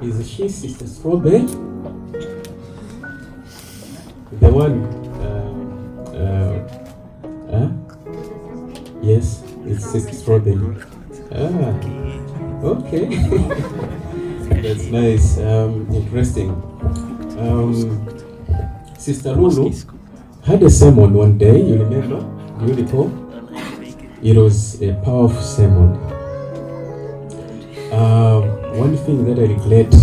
Is she Sister Strawberry? The one, yes, it's Sister Strawberry. Okay. That's nice, interesting. Sister Lulu had a sermon one day, you remember? Do you recall? It was a powerful sermon. One thing that I regret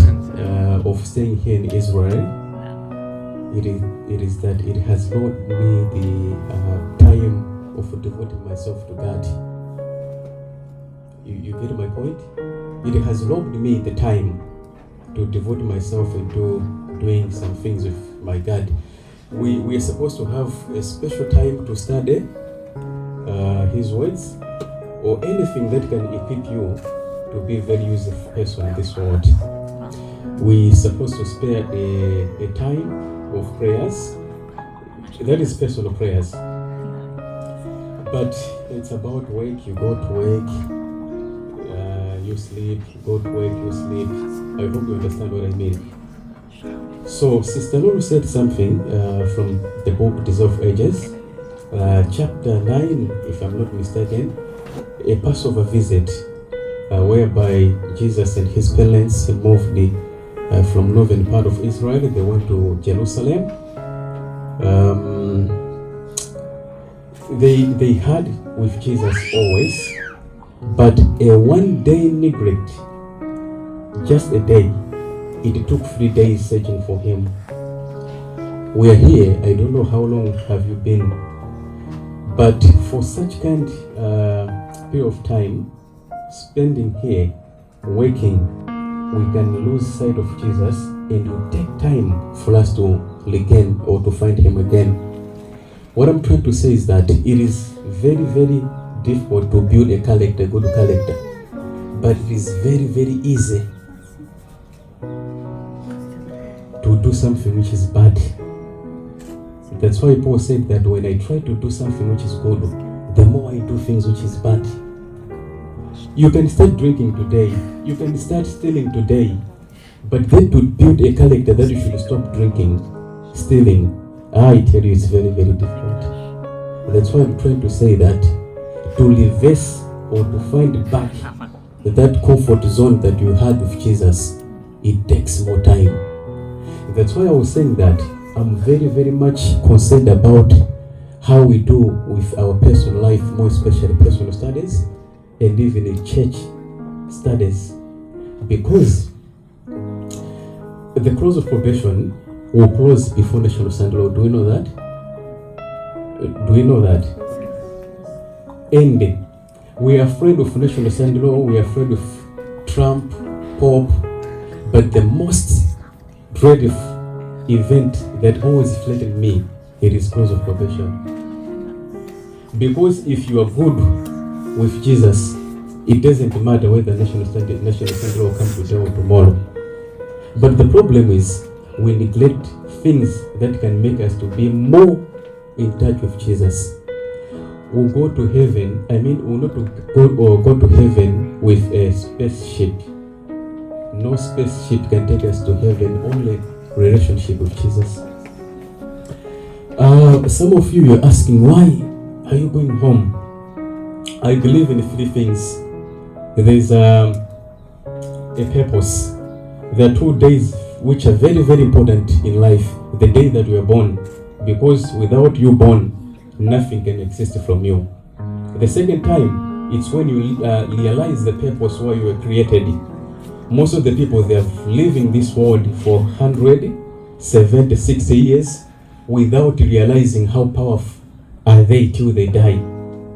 of staying here in Israel, it is that it has robbed me the time of devoting myself to God. You get my point? It has robbed me the time to devote myself into doing some things with my God. We are supposed to have a special time to study His words, or anything that can equip you to be a very useful person in this world. We are supposed to spare a time of prayers. That is personal prayers. But it's about work. You go to work, you sleep, you go to work, you sleep. I hope you understand what I mean. So Sister Lulu said something from the book Dissolve Ages, chapter 9, if I'm not mistaken, a Passover visit, whereby Jesus and his parents moved from northern part of Israel. They went to Jerusalem. They had with Jesus always, but a one day neglect, just a day. It took 3 days searching for him. We are here. I don't know how long have you been, but for such kind period of time, spending here, working, we can lose sight of Jesus, and it will take time for us to regain or to find him again. What I'm trying to say is that it is very, very difficult to build a character, good character, but it is very, very easy to do something which is bad. That's why Paul said that when I try to do something which is good, the more I do things which is bad. You can start drinking today, you can start stealing today, but then to build a character that you should stop drinking, stealing, I tell you, it's very, very difficult. That's why I'm trying to say that to reverse or to find back that comfort zone that you had with Jesus, it takes more time. That's why I was saying that I'm very, very much concerned about how we do with our personal life, more especially personal studies, and even in church studies, because the close of probation will close before National Sunday Law. Do we know that? Do we know that? And we are afraid of National Sunday Law, we are afraid of Trump, Pope, but the most dreaded event that always threatened me, it is close of probation. Because if you are good with Jesus, it doesn't matter whether National Sunday Law comes today or tomorrow. But the problem is we neglect things that can make us to be more in touch with Jesus. We'll go to heaven, we'll not go to heaven with a spaceship. No spaceship can take us to heaven, only relationship with Jesus. Some of you are asking, why are you going home? I believe in 3 things. There is a purpose. There are 2 days which are very, very important in life. The day that you are born, because without you born, nothing can exist from you. The second time, it's when you realize the purpose why you were created. Most of the people, they are living this world for 170, 60 years without realizing how powerful are they till they die.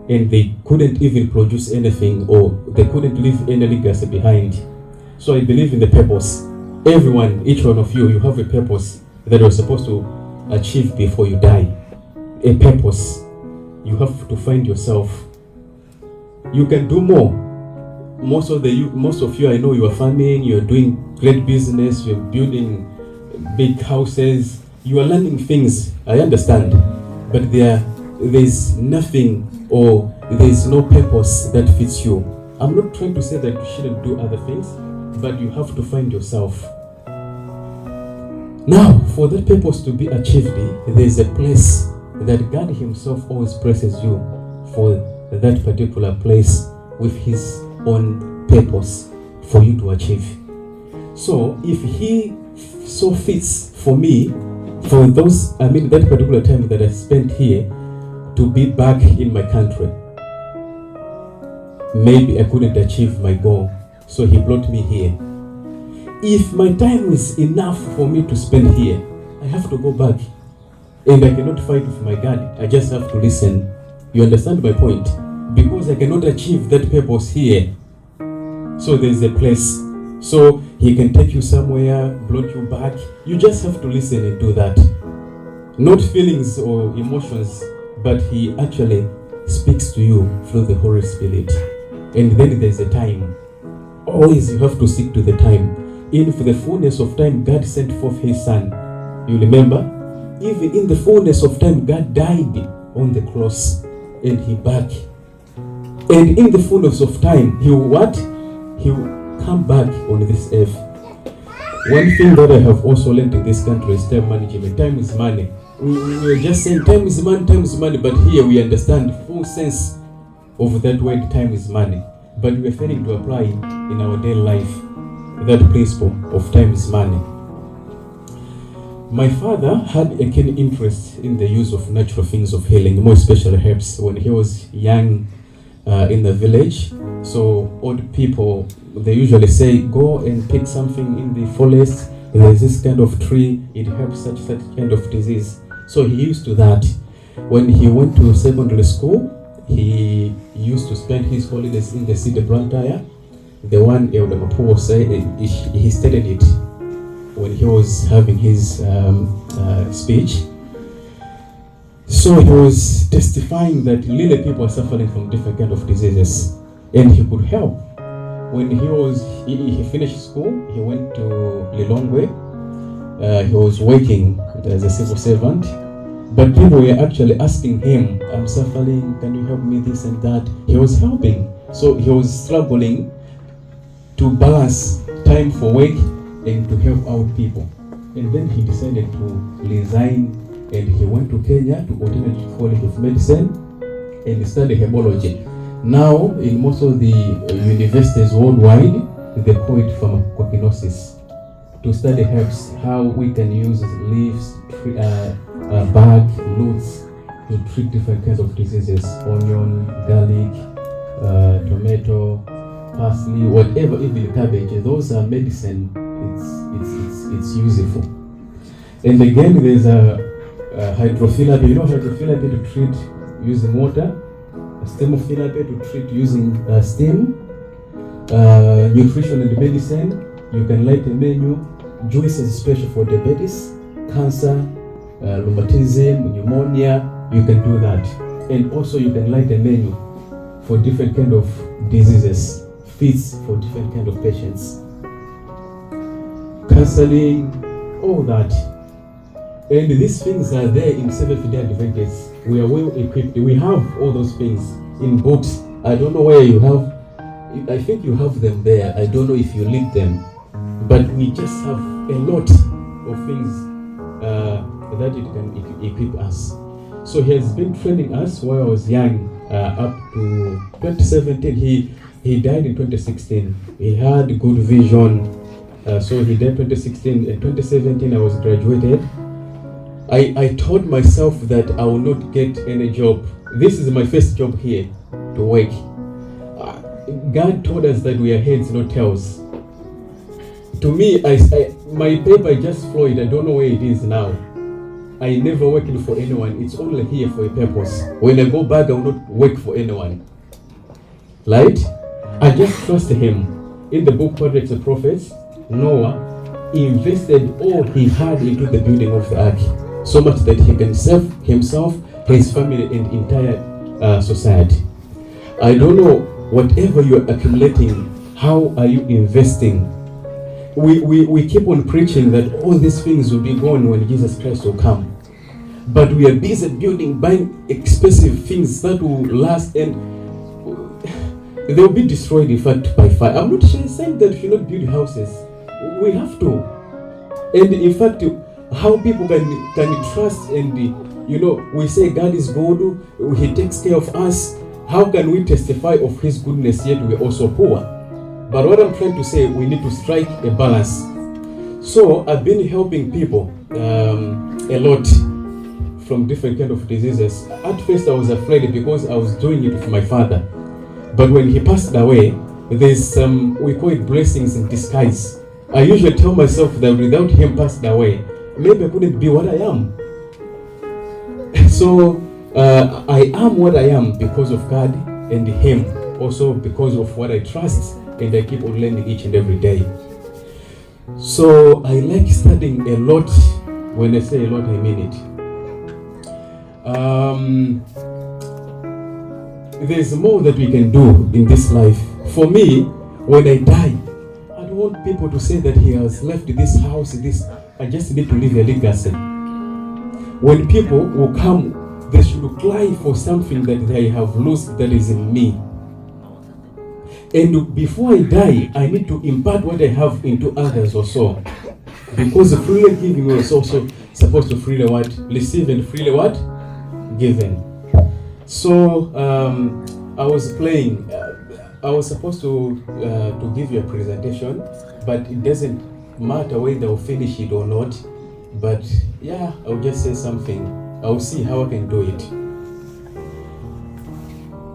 And they couldn't even produce anything, or they couldn't leave any legacy behind. So I believe in the purpose. Everyone, each one of you, you have a purpose that you're supposed to achieve before you die. A purpose. You have to find yourself. You can do more. Most of you, I know you are farming, you are doing great business, you are building big houses, you are learning things. I understand, but there's nothing, or there's no purpose that fits you I'm not trying to say that you shouldn't do other things, but you have to find yourself. Now, for that purpose to be achieved, there is a place that God himself always places you for that particular place with his own purpose for you to achieve. So if he so fits for me, for those, that particular time that I spent here, to be back in my country, maybe I couldn't achieve my goal, so he brought me here. If my time is enough for me to spend here, I have to go back, and I cannot fight with my God. I just have to listen. You understand my point? Because I cannot achieve that purpose here, so there is a place. So he can take you somewhere, brought you back. You just have to listen and do that. Not feelings or emotions, but he actually speaks to you through the Holy Spirit. And then there's a time. Always you have to stick to the time. In for the fullness of time, God sent forth his son. You remember? Even in the fullness of time, God died on the cross and he back. And in the fullness of time, he will what? He will come back on this earth. One thing that I have also learned in this country is time management. Time is money. We are just saying time is money, but here we understand the full sense of that word, time is money. But we are failing to apply in our daily life that principle of time is money. My father had a keen interest in the use of natural things of healing, more especially herbs, when he was young in the village. So old people, they usually say, go and pick something in the forest. There's this kind of tree, it helps such kind of disease. So he used to that. When he went to secondary school, he used to spend his holidays in the city Blantyre. The one Elder Mapu said, he stated it when he was having his speech. So he was testifying that really people are suffering from different kind of diseases, and he could help. When he finished school, he went to Lilongwe. He was working as a civil servant, but people were actually asking him, I'm suffering, can you help me this and that? He was helping. So he was struggling to balance time for work and to help out people. And then he decided to resign, and he went to Kenya to Alternative College of Medicine and study herbology. Now, in most of the universities worldwide, they call it pharmacognosis, to study herbs, how we can use leaves, bark, roots to treat different kinds of diseases, onion, garlic, tomato, parsley, whatever, even cabbage. Those are medicine. It's useful. And again, there's a hydrotherapy. You know hydrotherapy to treat using water. Stemotherapy to treat using steam. Nutrition and medicine. You can write a menu. Juices special for diabetes, cancer, rheumatism, pneumonia. You can do that. And also you can write a menu for different kind of diseases, fits for different kind of patients. Counseling, all that. And these things are there in Seventh-day Adventists. We are well equipped. We have all those things in books. I don't know where you have. I think you have them there. I don't know if you read them. But we just have a lot of things that it can equip us. So he has been training us while I was young, up to 2017. He died in 2016. He had good vision. So he died 2016. In 2017, I was graduated. I told myself that I will not get any job. This is my first job here to work. God told us that we are heads, not tails. To me, my paper just flowed. I don't know where it is now. I never worked for anyone. It's only here for a purpose. When I go back, I will not work for anyone. Right? I just trust him. In the book Patriarchs and Prophets, Noah invested all he had into the building of the ark, so much that he can save himself, his family, and entire society. I don't know, whatever you're accumulating, how are you investing? We keep on preaching that all these things will be gone when Jesus Christ will come. But we are busy buying expensive things that will last, and they will be destroyed, in fact, by fire. I'm not saying that we should not build houses. We have to. And in fact, how people can trust and, we say God is good, He takes care of us. How can we testify of His goodness yet we're also poor? But what I'm trying to say, we need to strike a balance. So I've been helping people a lot from different kind of diseases. At first I was afraid because I was doing it with my father. But when he passed away, there's some, we call it blessings in disguise. I usually tell myself that without him passing away, maybe I couldn't be what I am. So I am what I am because of God and him, also because of what I trust, and I keep on learning each and every day. So I like studying a lot. When I say a lot, I mean it. There's more that we can do in this life. For me, when I die, I don't want people to say that he has left this house, I just need to leave a legacy. When people will come, they should cry for something that they have lost that is in me. And before I die, I need to impart what I have into others also. Because freely giving was also supposed to freely what? Receive, and freely what? Given. So I was playing. I was supposed to give you a presentation, but it doesn't matter whether I'll finish it or not. But yeah, I'll just say something. I'll see how I can do it.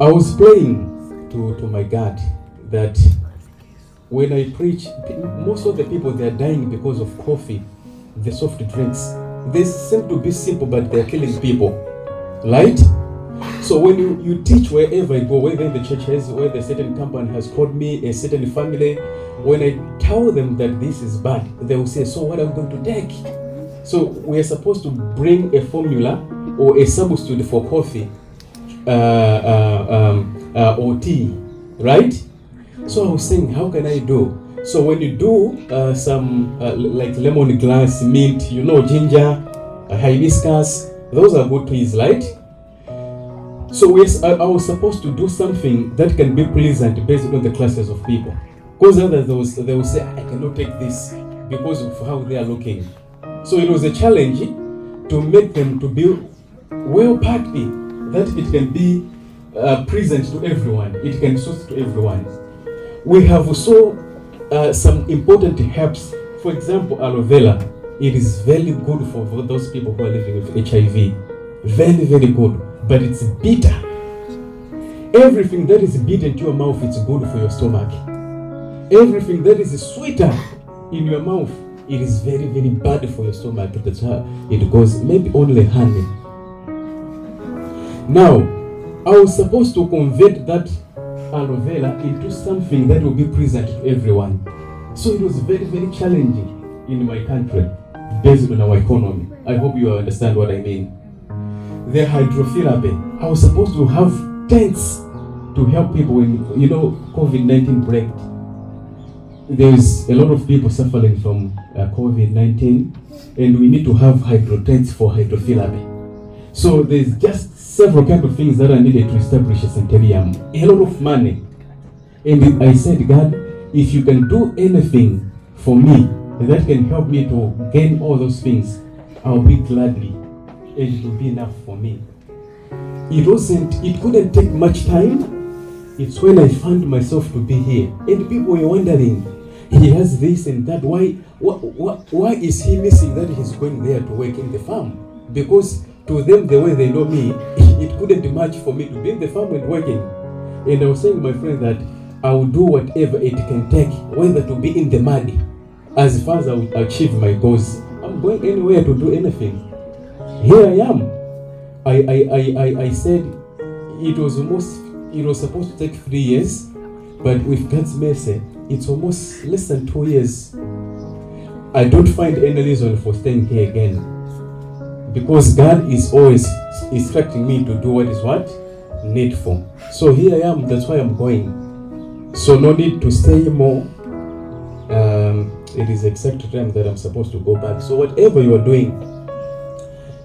I was praying to my God that when I preach, most of the people, they are dying because of coffee, the soft drinks. They seem to be simple, but they are killing people, right? So when you teach wherever I go, whether in the churches, whether a certain company has called me, a certain family, when I tell them that this is bad, they will say, so what am I going to take? So we are supposed to bring a formula or a substitute for coffee or tea, right? So I was saying, how can I do? So when you do some like lemongrass, mint, ginger, hibiscus, those are good teas, right? So I was supposed to do something that can be pleasant based on the classes of people. Because others, they will say, I cannot take this because of how they are looking. So it was a challenge to make them to be well packed, that it can be present to everyone. It can suit to everyone. We have also some important herbs. For example, aloe vera. It is very good for those people who are living with HIV. Very, very good. But it's bitter. Everything that is bitter into your mouth, it's good for your stomach. Everything that is sweeter in your mouth, it is very, very bad for your stomach. That's how it goes. Maybe only honey. Now, I was supposed to convert that aloe vera into something that will be present to everyone. So it was very, very challenging in my country based on our economy. I hope you understand what I mean. The hydrotherapy, I was supposed to have tents to help people when, COVID-19 break. There's a lot of people suffering from COVID-19, and we need to have hydro tents for hydrotherapy. So there's just several kinds of things that are needed to establish a sanitarium. A lot of money. And I said, God, if you can do anything for me that can help me to gain all those things, I'll be gladly. And it will be enough for me. It couldn't take much time. It's when I found myself to be here. And people were wondering, he has this and that. Why is he missing that he's going there to work in the farm? Because to them, the way they know me, it couldn't match for me to be in the farm and working. And I was saying to my friend that I will do whatever it can take, whether to be in the mud, as far as I will achieve my goals. I'm going anywhere to do anything. Here I am. I said it was supposed to take 3 years, but with God's mercy, it's almost less than 2 years. I don't find any reason for staying here again, because God is always instructing me to do what is needful. So here I am. That's why I'm going. So no need to stay more. It is exact time that I'm supposed to go back. So whatever you are doing,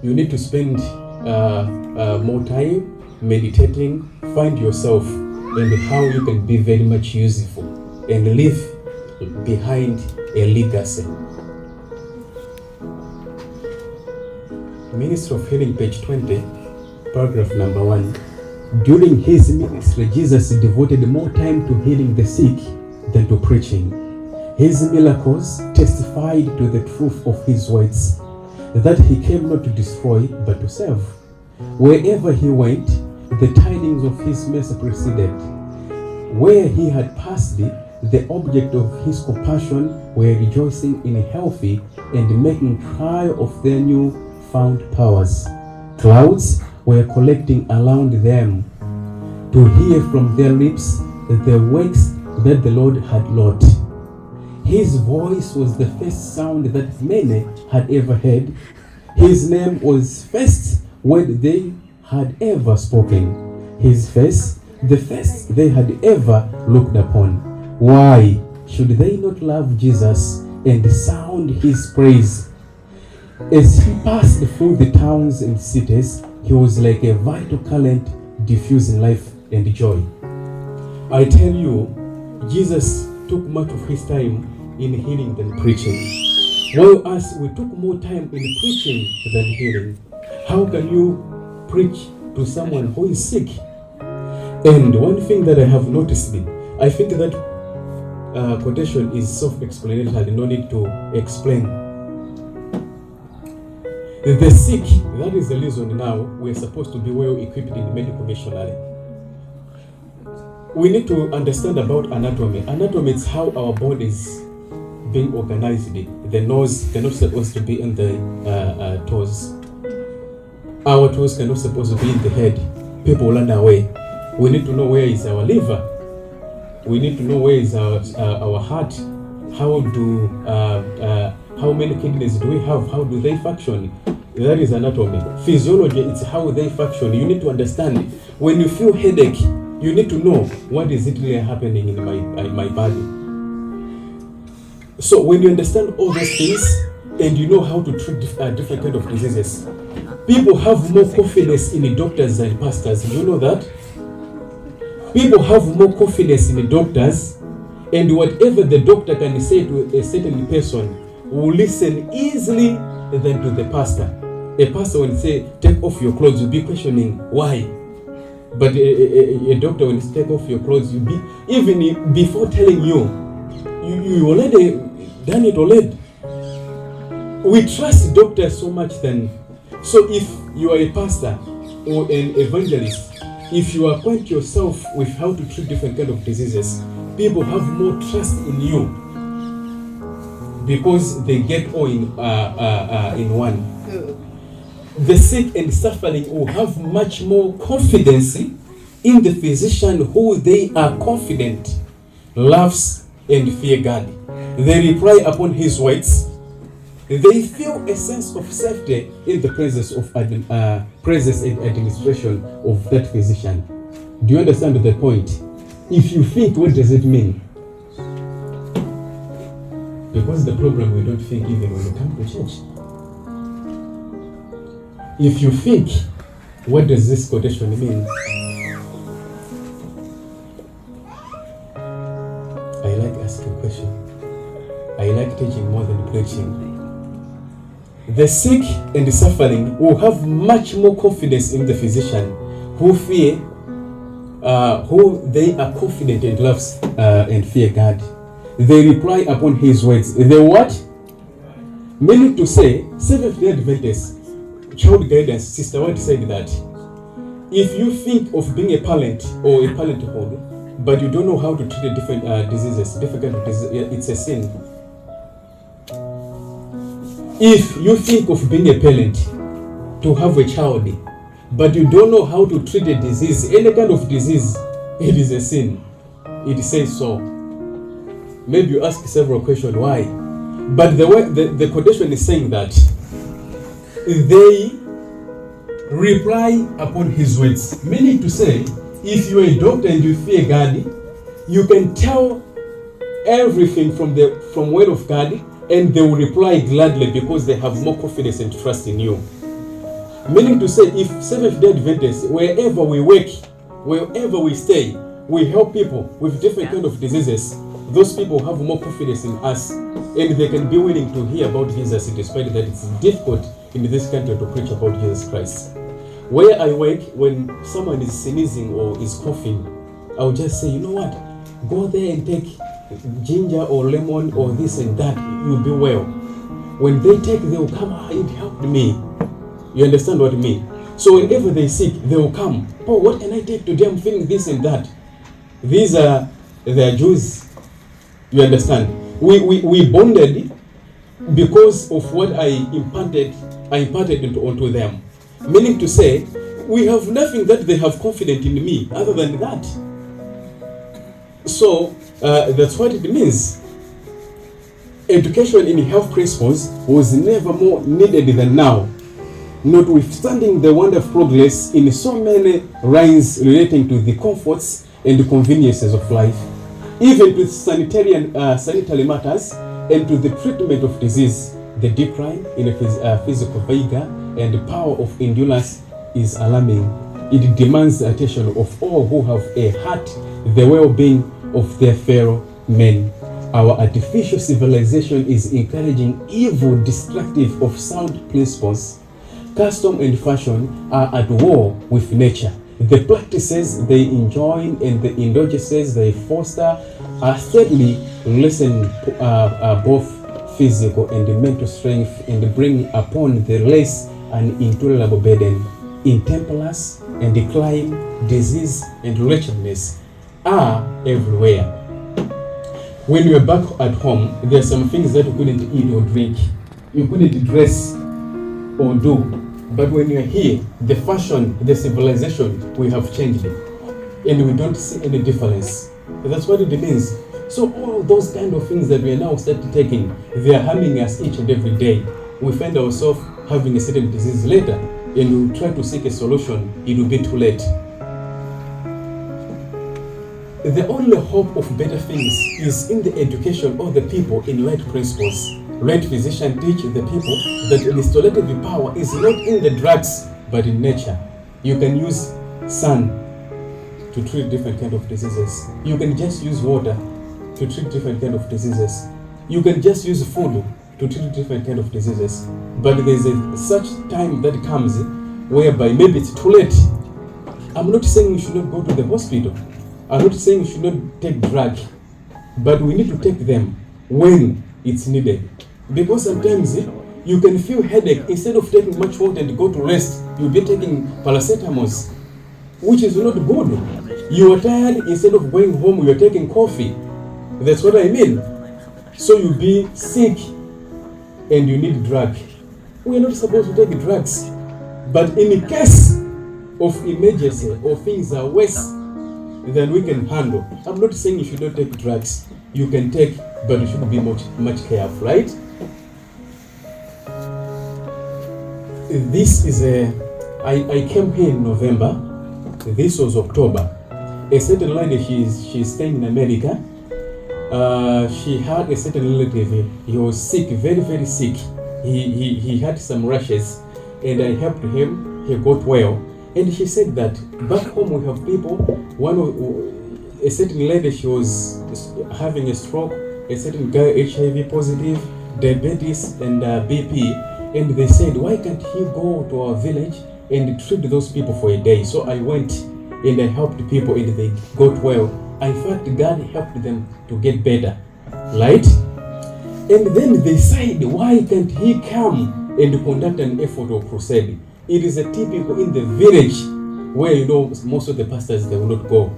you need to spend more time meditating. Find yourself. and how you can be very much useful and leave behind a legacy. Ministry of Healing, page 20, paragraph number 1. During his ministry, Jesus devoted more time to healing the sick than to preaching. His miracles testified to the truth of his words, that he came not to destroy, but to save. Wherever he went, the tidings of his mercy proceeded. Where he had passed, the object of his compassion were rejoicing in healthy and making trial of their new-found powers. Clouds were collecting around them to hear from their lips the works that the Lord had wrought. His voice was the first sound that many had ever heard. His name was first word they had ever spoken. His face, the first they had ever looked upon. Why should they not love Jesus and sound his praise? As he passed through the towns and cities, he was like a vital current diffusing life and joy. I tell you, Jesus took much of his time in healing than preaching. While us, we took more time in preaching than healing. How can you preach to someone who is sick? And one thing that I have noticed, I think that quotation is self-explanatory, no need to explain. The sick, that is the reason now we're supposed to be well equipped in medical missionary. We need to understand about anatomy. Anatomy is how our bodies being organized. The nose cannot supposed to be in the toes. Our toes cannot supposed to be in the head. People run away. We need to know where is our liver. We need to know where is our heart. How many kidneys do we have? How do they function? That is anatomy. Physiology, it's how they function. You need to understand. When you feel headache, you need to know what is it really happening in my body. So when you understand all those things and you know how to treat different kind of diseases, people have more confidence in the doctors than pastors. Do you know that? People have more confidence in the doctors, and whatever the doctor can say to a certain person will listen easily than to the pastor. A pastor will say, take off your clothes, you'll be questioning why. But a doctor will take off your clothes, you'll be, even before telling you already done it already. We trust doctors so much then. So if you are a pastor or an evangelist, if you acquaint yourself with how to treat different kind of diseases, people have more trust in you because they get all in one. The sick and suffering will have much more confidence in the physician who they are confident loves and fear God. They reply upon his words. They feel a sense of safety in the presence and administration of that physician. Do you understand the point? If you think, what does it mean? Because the problem, we don't think even when we come to church. If you think, what does this quotation mean? I like asking questions. I like teaching more than preaching. The sick and the suffering will have much more confidence in the physician who fear, who they are confident and loves and fear God. They reply upon his words. They what? Meaning to say, Seventh-day Adventist child guidance sister White said that if you think of being a parent or a parenthood, but you don't know how to treat different diseases, different kind of diseases, it's a sin. If you think of being a parent to have a child, but you don't know how to treat a disease, any kind of disease, it is a sin. It says so. Maybe you ask several questions why, but the way the quotation is saying that they reply upon his words, meaning to say, if you are a doctor and you fear God, you can tell everything from word of God, and they will reply gladly because they have more confidence and trust in you. Meaning to say, if Seventh-day Adventists, wherever we work, wherever we stay, we help people with different kind of diseases. Those people have more confidence in us, and they can be willing to hear about Jesus despite that it's difficult in this country to preach about Jesus Christ. Where I work, when someone is sneezing or is coughing, I'll just say, you know what, go there and take ginger or lemon or this and that, you'll be well. When they take, they will come, it helped me. You understand what I mean? So whenever they sick, they will come, oh, what can I take today? I'm feeling this and that. These are their Jews. You understand? We bonded because of what I imparted onto them. Meaning to say, we have nothing that they have confidence in me other than that. So that's what it means. Education in health principles was never more needed than now, notwithstanding the wonderful progress in so many lines relating to the comforts and the conveniences of life, even to sanitary matters and to the treatment of disease. The decline in physical vigor and the power of endurance is alarming. It demands the attention of all who have a heart, the well-being of their fellow men. Our artificial civilization is encouraging evil, destructive of sound principles. Custom and fashion are at war with nature. The practices they enjoin and the indulgences they foster are steadily lessening both physical and mental strength and bring upon the race an intolerable burden. Intemperance and decline, disease and wretchedness are everywhere. When you are back at home, there are some things that you couldn't eat or drink, you couldn't dress or do. But when you are here, the fashion, the civilization, we have changed it, and we don't see any difference. That's what it means. So all those kind of things that we are now started taking, they are harming us each and every day. We find ourselves having a certain disease later, and we try to seek a solution, it will be too late. The only hope of better things is in the education of the people in right principles. Right physician teach the people that restorative power is not in the drugs, but in nature. You can use sun to treat different kind of diseases. You can just use water to treat different kind of diseases. You can just use food to treat different kind of diseases. But there's such time that comes whereby maybe it's too late. I'm not saying you should not go to the hospital. I'm not saying you should not take drugs, but we need to take them when it's needed. Because sometimes you can feel headache. Instead of taking much water and go to rest, you'll be taking paracetamol, which is not good. You are tired, instead of going home, you're taking coffee. That's what I mean. So you'll be sick and you need drug. We're not supposed to take drugs. But in the case of emergency or things are worse than we can handle, I'm not saying you should not take drugs. You can take, but you should be much careful, right? This is I came here in November. This was October. A certain lady, she's staying in America. She had a certain relative. He was sick, very, very sick. He had some rashes, and I helped him. He got well. And she said that back home we have people. A certain lady, she was having a stroke. A certain guy, HIV positive, diabetes, and BP. And they said, why can't he go to our village and treat those people for a day? So I went and I helped people and they got well. In fact, God helped them to get better, right? And then they said, why can't he come and conduct an effort or crusade? It is a typical in the village where, you know, most of the pastors, they will not go.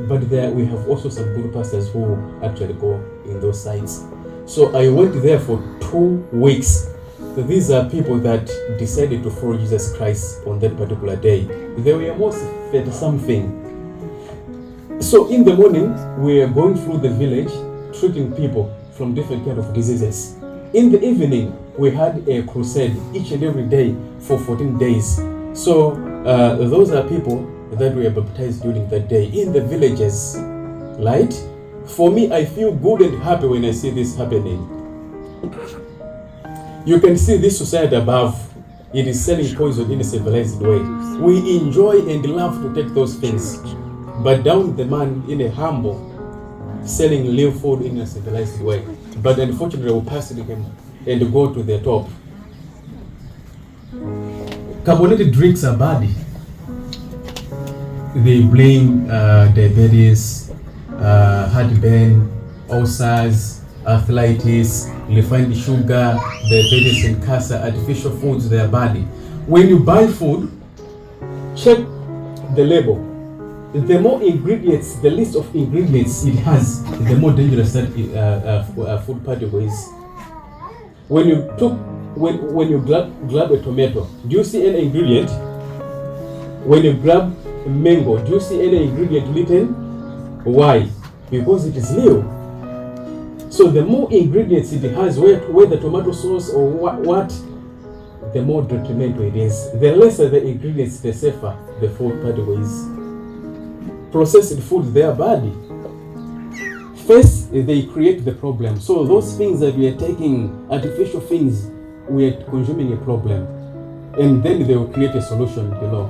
But there we have also some good pastors who actually go in those sites. So I went there for 2 weeks. So these are people that decided to follow Jesus Christ on that particular day. They were almost 30-something. So in the morning, we are going through the village, treating people from different kind of diseases. In the evening, we had a crusade each and every day for 14 days. So those are people that were baptized during that day in the villages, right? For me, I feel good and happy when I see this happening. You can see this society above. It is selling poison in a civilized way. We enjoy and love to take those things. but down the man in a humble, selling real food in a civilized way. But unfortunately, we passed him and go to the top. Carbonated drinks are bad. They bring diabetes, heartburn, ulcers, arthritis, refined sugar, diabetes and cancer. Artificial foods, they are bad. When you buy food, check the label. The more ingredients, the list of ingredients it has, the more dangerous that food particle is. When you grab a tomato, do you see any ingredient? When you grab a mango, do you see any ingredient written? Why? Because it is new. So the more ingredients it has, whether tomato sauce or what, the more detrimental it is. The lesser the ingredients, the safer the food particle is. Processed foods, they are bad. First, they create the problem. So those things that we are taking, artificial things, we are consuming a problem. And then they will create a solution below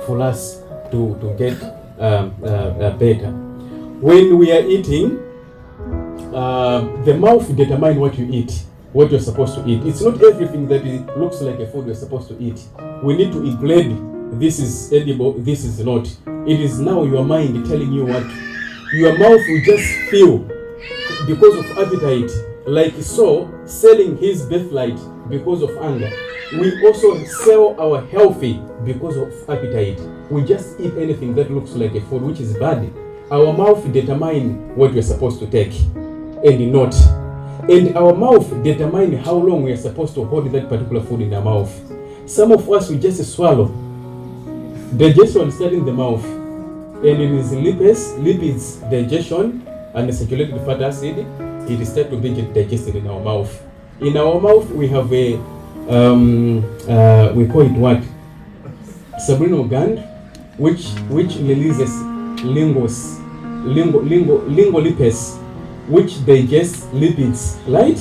for us to get better. When we are eating, the mouth determines what you eat, what you're supposed to eat. It's not everything that looks like a food we're supposed to eat. We need to grade, this is edible, this is not. It is now your mind telling you what. Your mouth will just feel because of appetite, like Saul selling his birthright because of anger. We also sell our healthy because of appetite. We just eat anything that looks like a food, which is bad. Our mouth determines what we're supposed to take and not. And our mouth determines how long we are supposed to hold that particular food in our mouth. Some of us, we just swallow. Digestion starts in the mouth. And it is lipids, digestion, and the circulated fat acid, it starts to be digested in our mouth. In our mouth, we have a, we call it what? Cerebral gland, which releases lingolipids, which digests lipids, right?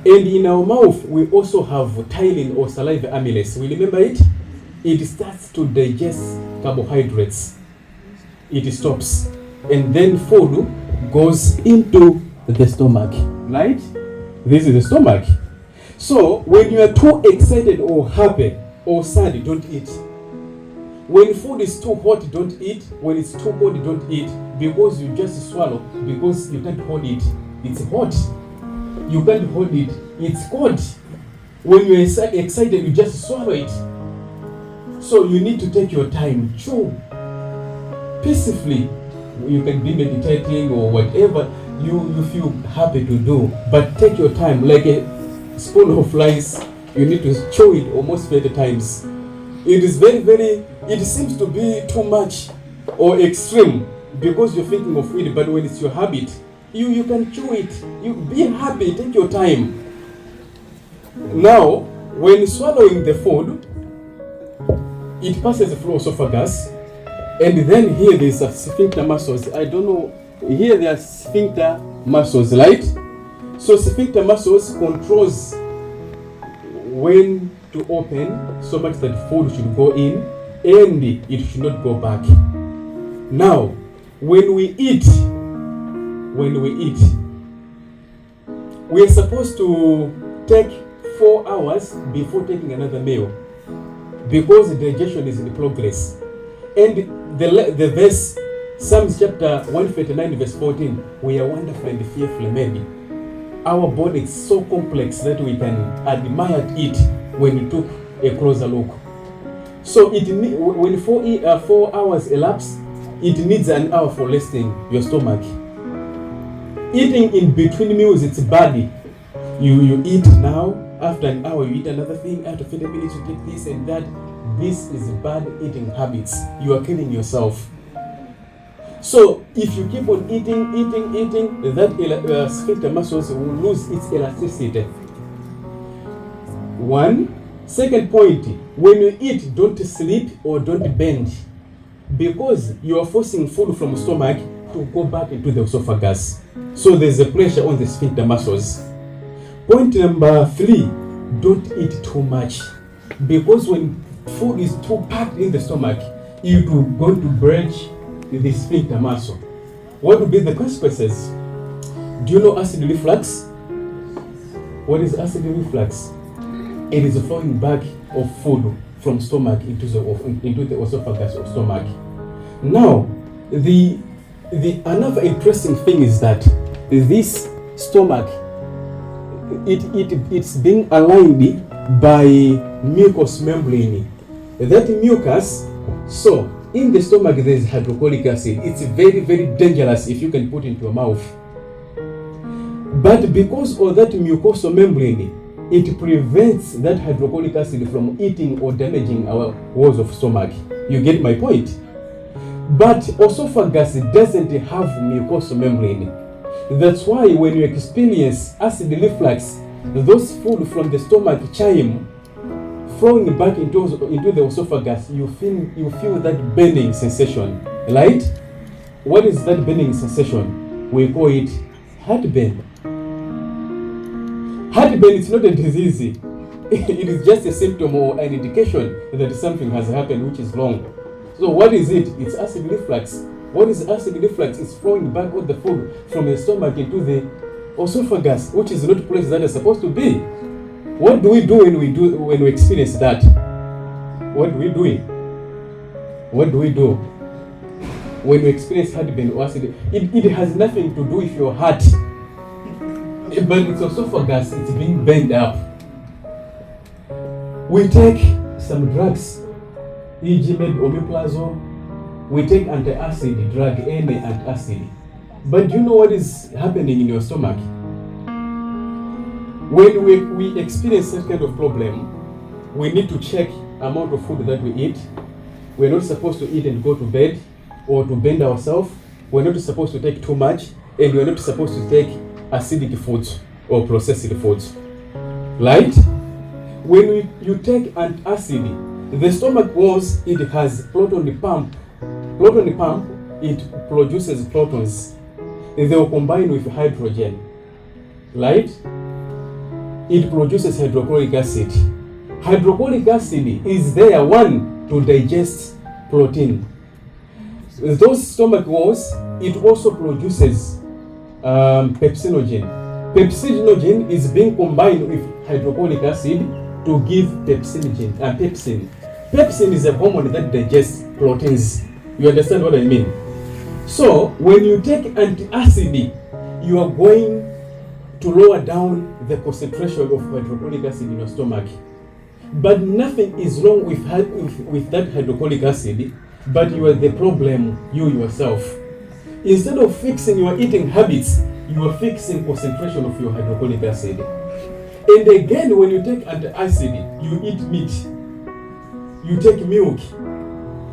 And in our mouth, we also have ptyalin or saliva amylase. We remember it? It starts to digest carbohydrates. It stops, and then food goes into the stomach, right? This is the stomach. So when you are too excited or happy or sad, don't eat. When food is too hot, don't eat. When it's too cold, don't eat, because you just swallow, because you can't hold it. It's hot. You can't hold it. It's cold. When you're excited, you just swallow it. So you need to take your time, chew peacefully. You can be meditating or whatever you feel happy to do, but take your time. Like a spoon of rice, you need to chew it almost 30 times. It is it seems to be too much or extreme because you're thinking of it, but when it's your habit, you can chew it. You be happy, take your time. Now, when swallowing the food, it passes through esophagus, and then here there's a sphincter muscles. I don't know, here there are sphincter muscles, right? So sphincter muscles controls when to open, so much that food should go in and it should not go back. Now, when we eat, we are supposed to take 4 hours before taking another meal, because the digestion is in progress. And the verse, Psalms chapter 139 verse 14, we are wonderfully and fearfully made. Our body is so complex that we can admire it when we took a closer look. So when 4 hours elapse, it needs an hour for resting your stomach. Eating in between meals, it's bad. You eat now, after an hour you eat another thing, after 50 minutes you take this and that. This is bad eating habits. You are killing yourself. So if you keep on eating, that sphincter muscles will lose its elasticity. Second point, when you eat, don't sleep or don't bend, because you are forcing food from the stomach to go back into the esophagus. So there's a pressure on the sphincter muscles. Point number 3, don't eat too much, because when food is too packed in the stomach, it will go to break the sphincter muscle. What would be the consequences? Do you know acid reflux? What is acid reflux? It is flowing back of food from stomach into the esophagus or stomach. Now, the another interesting thing is that this stomach, it's being aligned by mucous membrane. That mucus, so in the stomach there is hydrochloric acid. It's very, very dangerous if you can put into your mouth. But because of that mucosal membrane, it prevents that hydrochloric acid from eating or damaging our walls of stomach. You get my point? But esophagus doesn't have mucosal membrane. That's why when you experience acid reflux, those food from the stomach chime flowing back into the esophagus, you feel that burning sensation, right? What is that burning sensation? We call it heartburn. Heartburn is not a disease. It is just a symptom or an indication that something has happened which is wrong. So what is it? It's acid reflux. What is acid reflux? It's flowing back all the food from the stomach into the esophagus, which is not a place that is supposed to be. What do we do when we experience that? What do we do? What do we do when we experience heartburn or acid? It has nothing to do with your heart, but it's esophagus. It's being burned up. We take some drugs, e.g. omeprazole. We take antacid drug, any antacid. But do you know what is happening in your stomach? When we experience that kind of problem, we need to check amount of food that we eat. We're not supposed to eat and go to bed or to bend ourselves. We're not supposed to take too much, and we're not supposed to take acidic foods or processed foods. Right? When you take antacid, the stomach walls, it has proton pump. Proton pump, it produces protons. They will combine with hydrogen. Right? It produces hydrochloric acid. Hydrochloric acid is there, one, to digest protein. Those stomach walls, it also produces pepsinogen. Pepsinogen is being combined with hydrochloric acid to give pepsinogen. Pepsin. Pepsin is a hormone that digests proteins. You understand what I mean? So when you take antacid, you are going to lower down the concentration of hydrochloric acid in your stomach. But nothing is wrong with that hydrochloric acid, but you are the problem, you yourself. Instead of fixing your eating habits, you are fixing concentration of your hydrochloric acid. And again, when you take antacid, you eat meat, you take milk.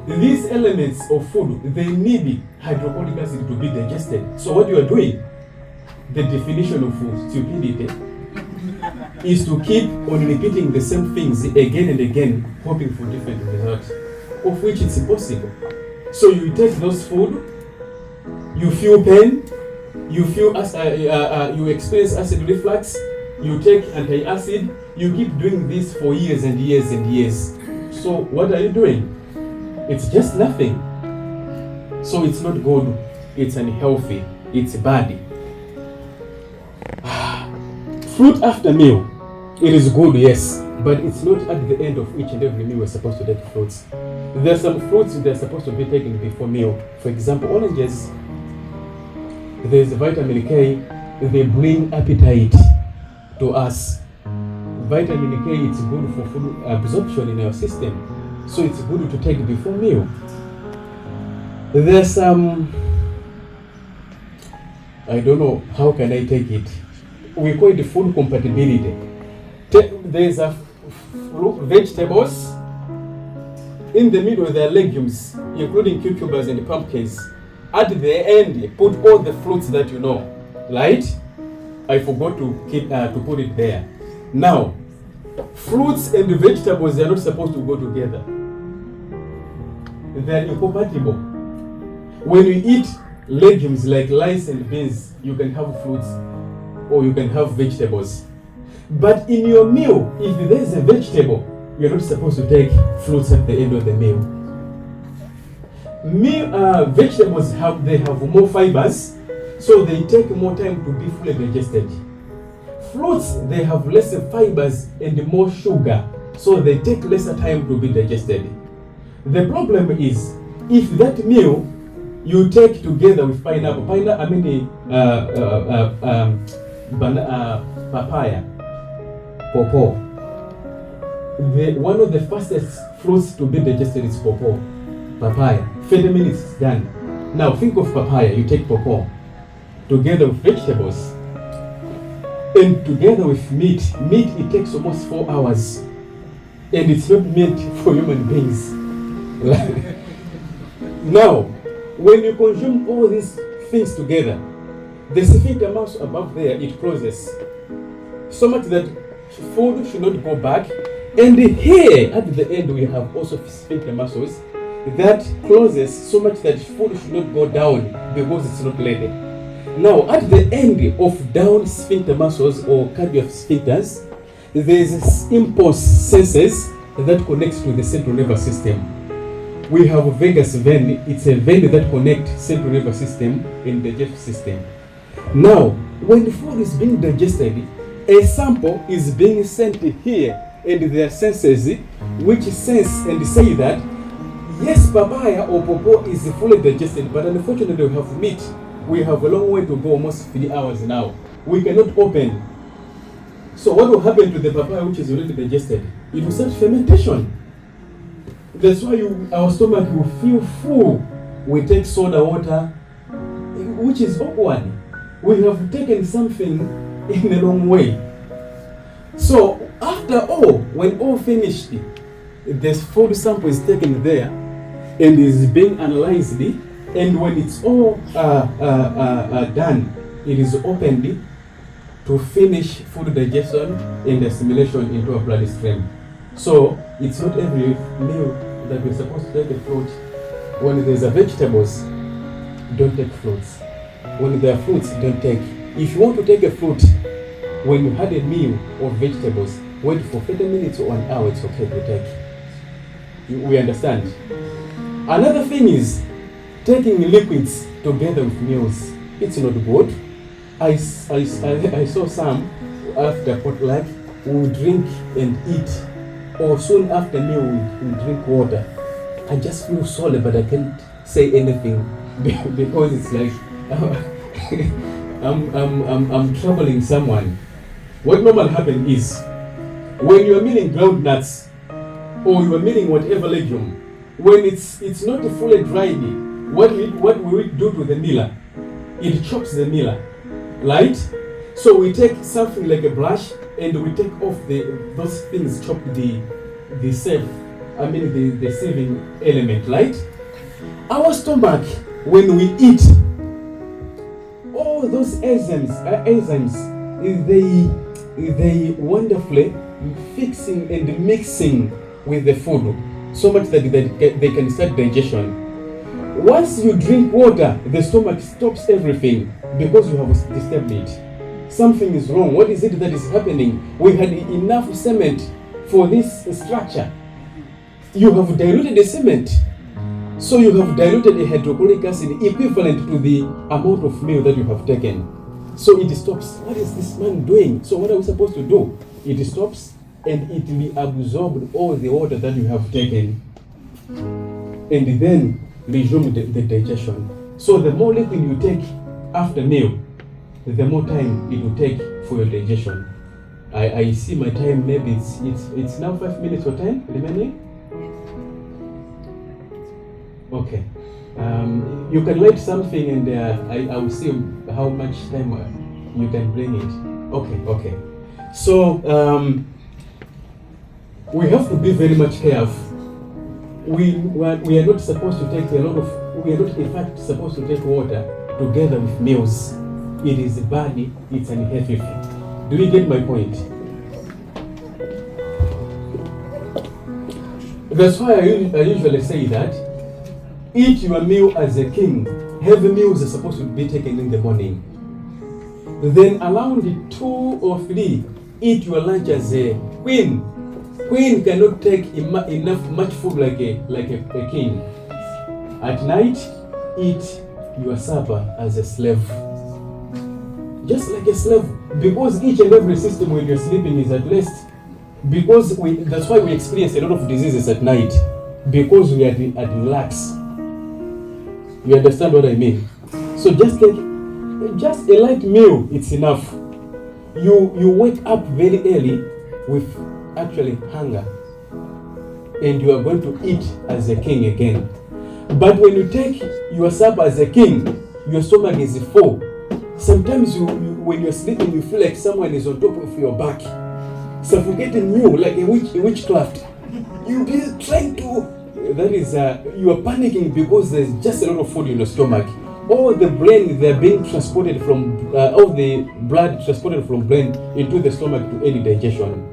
These elements of food, they need hydrochloric acid to be digested. So what you are doing, the definition of stupidity, is to keep on repeating the same things again and again, hoping for different results, of which it's impossible. So you take those food, you feel pain, you experience acid reflux, you take antacid, you keep doing this for years and years and years. So what are you doing? It's just nothing. So it's not good, it's unhealthy, it's bad. Fruit after meal, it is good, yes, but it's not at the end of each and every meal we're supposed to take fruits. There are some fruits that are supposed to be taken before meal. For example, oranges, there's vitamin K, they bring appetite to us. Vitamin K, it's good for food absorption in our system, so it's good to take before meal. There's some, I don't know, how can I take it? We call it food compatibility. There's a vegetables. In the middle, there are legumes, including cucumbers and pumpkins. At the end, put all the fruits that you know, right? I forgot to put it there. Now, fruits and vegetables, they are not supposed to go together. They are incompatible. When you eat legumes like rice and beans, you can have fruits or you can have vegetables. But in your meal, if there is a vegetable, you're not supposed to take fruits at the end of the meal. Vegetables have more fibers, so they take more time to be fully digested. Fruits, they have less fibers and more sugar, so they take lesser time to be digested. The problem is, if that meal you take together with papaya, pawpaw. One of the fastest fruits to be digested is pawpaw, papaya. 30 minutes is done. Now think of papaya, you take pawpaw, together with vegetables, and together with meat. Meat, it takes almost 4 hours, and it's not meant for human beings. Now, when you consume all these things together, the sphincter muscle above there, it closes, so much that food should not go back. And here at the end, we have also sphincter muscles that closes so much that food should not go down because it's not ready. Now, at the end of down sphincter muscles or cardiac sphincters, there is impulse senses that connects to the central nervous system. We have a vagus vein. It's a vein that connects central nervous system and digestive system. Now, when food is being digested, a sample is being sent here, and there are senses which sense and say that yes, papaya or pawpaw is fully digested, but unfortunately we have meat. We have a long way to go, almost 3 hours now. We cannot open. So what will happen to the papaya which is already digested? It will start fermentation. That's why our stomach will feel full. We take soda water, which is awkward. We have taken something in a long way. So after all, when all finished, the food sample is taken there and is being analyzed, and when it's all done, it is opened to finish food digestion and assimilation into a bloodstream. So it's not every meal that we're supposed to take a fruit. When there's a vegetables, don't take fruits. When there are fruits, don't take. If you want to take a fruit, when you had a meal of vegetables, wait for 30 minutes or an hour, it's okay to take. We understand. Another thing is taking liquids together with meals. It's not good. I saw some after potluck who drink and eat, or soon after meal we drink water. I just feel sorry, but I can't say anything because it's like I'm troubling someone. What normally happens is when you are milling ground nuts or you are milling whatever legume, when it's not fully dried, what we do to the miller? It chops the miller, right? So we take something like a brush and we take off those things, chop the sieving element, right? Our stomach, when we eat, all those enzymes, they wonderfully fixing and mixing with the food, so much that they can start digestion. Once you drink water, the stomach stops everything because you have disturbed it. Something is wrong. What is it that is happening? We had enough cement for this structure. You have diluted the cement. So you have diluted a hydrochloric acid equivalent to the amount of meal that you have taken. So it stops. What is this man doing? So what are we supposed to do? It stops and it will absorb all the water that you have taken and then resume the digestion. So the more liquid you take after meal, the more time it will take for your digestion. I see my time, maybe it's now 5 minutes or 10 remaining. Okay. You can write something and I will see how much time you can bring it. Okay. So we have to be very much careful. We are not supposed to take we are not in fact supposed to take water together with meals. It is bad, it's unhealthy. Do you get my point? That's why I usually say that eat your meal as a king. Heavy meals are supposed to be taken in the morning. Then around 2 or 3, eat your lunch as a queen. Queen cannot take much food like a king. At night, eat your supper as a slave. Just like a slave. Because each and every system when you're sleeping is at rest. Because that's why we experience a lot of diseases at night. Because we are at relax. You understand what I mean? So just a light meal, it's enough. You wake up very early with actually hunger. And you are going to eat as a king again. But when you take your supper as a king, your stomach is full. Sometimes when you're sleeping, you feel like someone is on top of your back, suffocating you like a witchcraft. You'll be trying to, you are panicking because there's just a lot of food in your stomach. All the brain, they're being transported from, all the blood transported from brain into the stomach to aid digestion.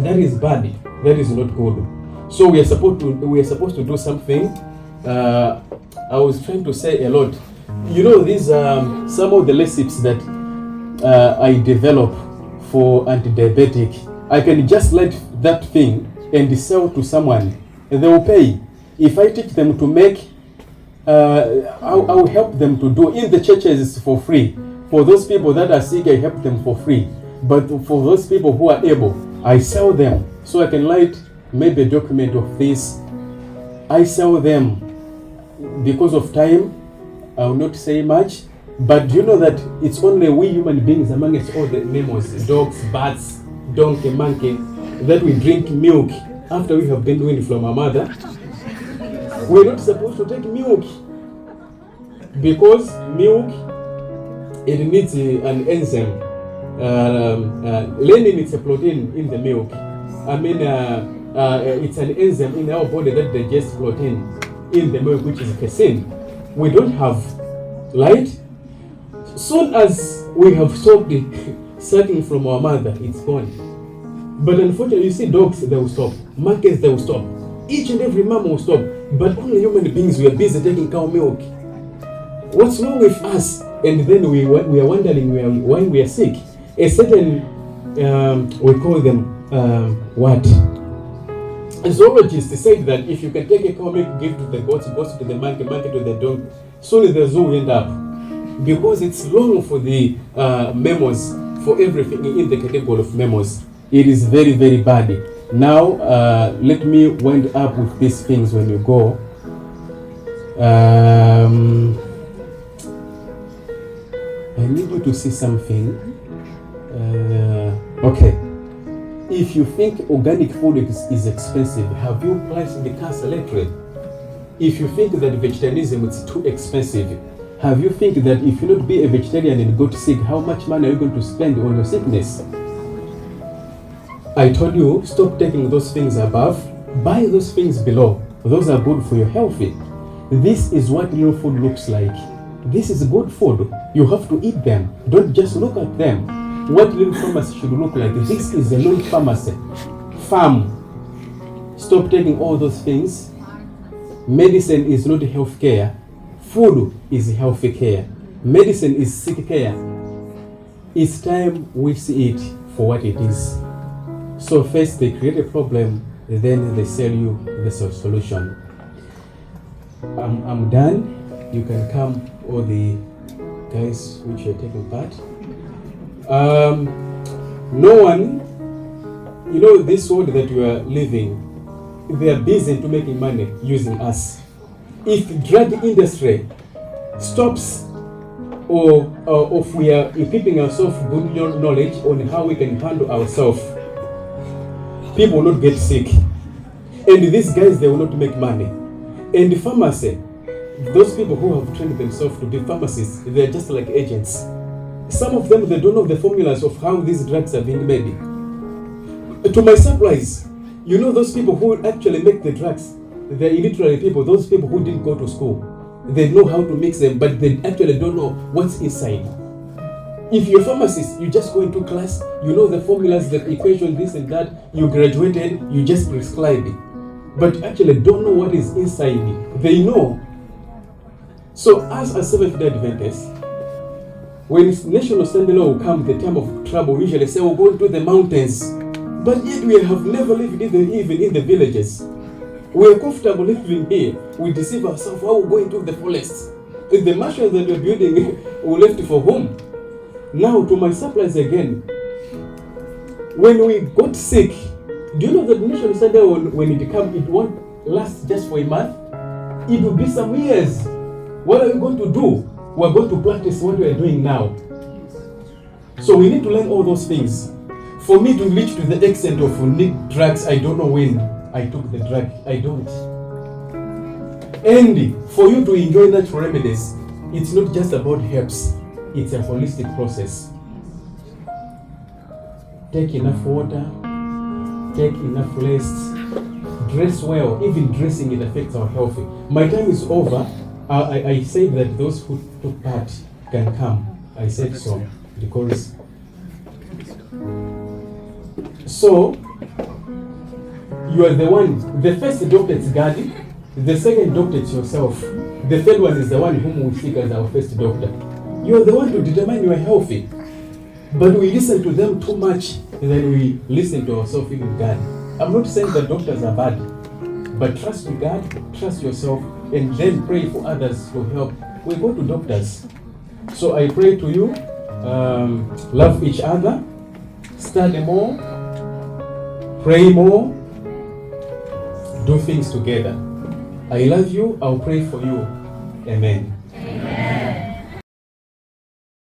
That is bad. That is not good. So we are supposed to do something. I was trying to say a lot. You know, these some of the recipes that I develop for anti-diabetic. I can just let that thing and sell to someone, and they will pay. If I teach them to make, I'll help them to do in the churches for free. For those people that are sick, I help them for free. But for those people who are able, I sell them. So I can write maybe a document of this. I sell them. Because of time, I will not say much. But do you know that it's only we human beings amongst all the mammals, dogs, bats, donkey, monkey, that we drink milk after we have been weaned from our mother? We're not supposed to take milk because milk, it needs an enzyme. Learning it's a protein in the milk. It's an enzyme in our body that digests protein in the milk, which is casein. We don't have light. Soon as we have stopped sucking from our mother, it's gone. But unfortunately, you see dogs, they will stop. Monkeys, they will stop. Each and every mammal will stop. But only human beings, we are busy taking cow milk. What's wrong with us? And then we are wondering why we are sick. A certain, we call them, what? Zoologists say that if you can take a cow milk, give to the goats, goats to the monkey, monkey to the dog, soon the zoo will end up. Because it's wrong for the mammals, for everything in the category of mammals. It is very, very bad. Now, let me wind up with these things when you go. I need you to see something. Okay. If you think organic food is expensive, have you priced the cancer lately? If you think that vegetarianism is too expensive, have you think that if you not be a vegetarian and go to sick, how much money are you going to spend on your sickness? I told you, stop taking those things above, buy those things below. Those are good for your health. This is what real food looks like. This is good food. You have to eat them. Don't just look at them. What real pharmacy should look like. This is a real pharmacy. Farm. Stop taking all those things. Medicine is not health care. Food is healthy care. Medicine is sick care. It's time we see it for what it is. So first they create a problem, then they sell you the solution. I'm done. You can come, all the guys which are taking part. No one, you know, this world that we are living, they are busy to making money using us. If drug industry stops, or if we are equipping ourselves good knowledge on how we can handle ourselves, people will not get sick. And these guys, they will not make money. And the pharmacy, those people who have trained themselves to be pharmacists, they are just like agents. Some of them, they don't know the formulas of how these drugs are being made. To my surprise, you know those people who actually make the drugs, they're literally people, those people who didn't go to school. They know how to mix them, but they actually don't know what's inside. If you're a pharmacist, you just go into class, you know the formulas, the equation, this and that, you graduated, you just prescribe it. But actually don't know what is inside it. They know. So as a Seventh-day Adventist, when National Assembly will come, the time of trouble, we usually say, we'll go into the mountains. But yet we have never lived even in the villages. We are comfortable living here. We deceive ourselves. How we go into the forest? If the mansions that we're building, we left for whom? Now to my surprise again, when we got sick, do you know that Mission Sunday when it comes, it won't last just for a month? It will be some years. What are we going to do? We're going to practice what we are doing now. So we need to learn all those things. For me to reach to the extent of need drugs, I don't know when I took the drug. I don't. And for you to enjoy natural remedies, it's not just about herbs. It's a holistic process. Take enough water, take enough rest, dress well. Even dressing, it affects our health. My time is over. I said that those who took part can come. I said so because so you are the one. The first doctor is God. The second doctor is yourself. The third one is the one whom we seek as our first doctor. You are the one to determine you are healthy. But we listen to them too much, and then we listen to ourselves, even God. I'm not saying that doctors are bad, but trust God, trust yourself, and then pray for others to help. We go to doctors. So I pray to you, love each other, study more, pray more, do things together. I love you, I'll pray for you. Amen.